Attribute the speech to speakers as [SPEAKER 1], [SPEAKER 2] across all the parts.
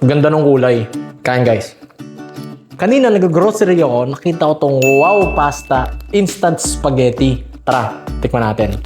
[SPEAKER 1] Ganda ng kulay. Kain guys. Kanina nag-grocery ako, nakita ko tong Wow Pasta Instant Spaghetti. Tara, tikman natin.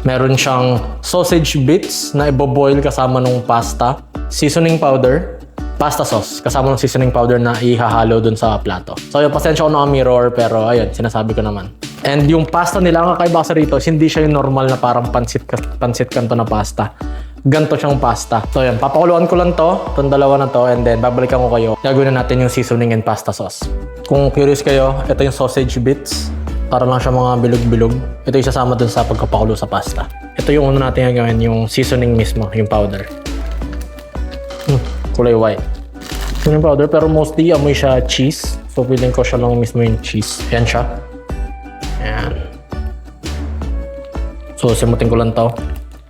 [SPEAKER 1] Meron siyang sausage bits na iboboil kasama ng pasta, seasoning powder, pasta sauce kasama ng seasoning powder na ihahalo dun sa plato. So yung pasensya ko na mirror pero ayun, sinasabi ko naman. And yung pasta nila, ang kakaiba sa rito, hindi siya yung normal na parang pansit kanto na pasta. Ganto siyang pasta. So yan, papakuluan ko lang itong dalawa na to, and then babalikan ko kayo. Gagawin na natin yung seasoning and pasta sauce. Kung curious kayo, ito yung sausage bits. Para lang siya mga bilog-bilog. Ito yung sasama dun sa pagkapakulo sa pasta. Ito yung una natin gagawin, yung seasoning mismo, yung powder. Kulay white. Seasoning powder, pero mostly amoy siya cheese. So feeling ko siya lang mismo yung cheese. Yan siya. Yan. So simutin ko lang to.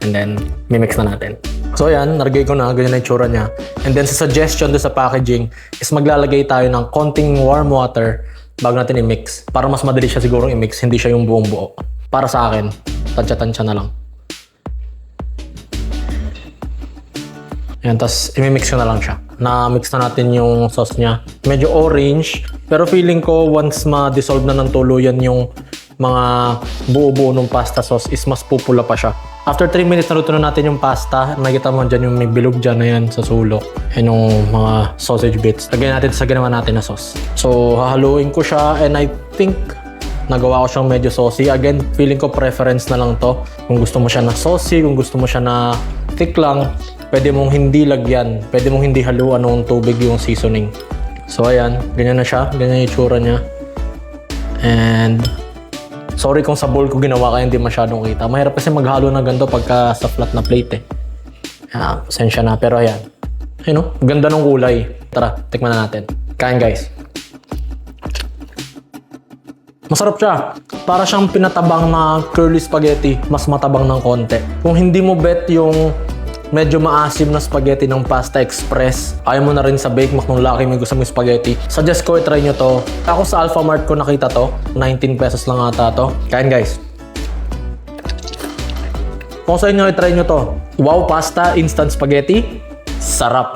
[SPEAKER 1] And then, mimix na natin. So yan, naragay ko na, ganyan na yung tsura niya. And then sa suggestion doon sa packaging is maglalagay tayo ng konting warm water bago natin i-mix. Para mas madali siya siguro i-mix, hindi siya yung buong buo. Para sa akin, tansya-tansya na lang. Yan, tapos i-mix ko na lang siya. Na-mix na natin yung sauce niya. Medyo orange, pero feeling ko once ma-dissolve na ng tuluyan yung mga buo-buo ng pasta sauce is mas pupula pa siya. After 3 minutes naluto na natin yung pasta. Nakikita mo dyan yung may bilog dyan na yan sa sulok. Yan yung mga sausage bits. Lagyan natin sa ginawa natin na sauce. So hahaluin ko siya, and I think nagawa ko siyang medyo saucy. Again, feeling ko preference na lang to. Kung gusto mo siya na saucy, kung gusto mo siya na thick lang, pwede mong hindi lagyan. Pwede mong hindi haluan ng tubig yung seasoning. So ayan, ganyan na siya. Ganyan yung itsura niya. And sorry kung sa bowl ko ginawa kaya hindi masyadong kita. Mahirap kasi maghalo na ganito pagka sa flat na plate eh. Pasensya na, pero ayan. Ganda ng kulay. Tara, tikman na natin. Kain guys. Masarap siya. Para siyang pinatabang na curly spaghetti. Mas matabang ng konti. Kung hindi mo bet yung medyo maasim na spaghetti ng Pasta Express, ayaw mo na rin sa Bake Mac nung laki may gusto mong spaghetti, suggest ko i-try nyo to. Ako sa Alphamart ko nakita to. 19 pesos lang ata to. Kain guys. Kung sa inyo i-try nyo to, Wow Pasta Instant Spaghetti, sarap.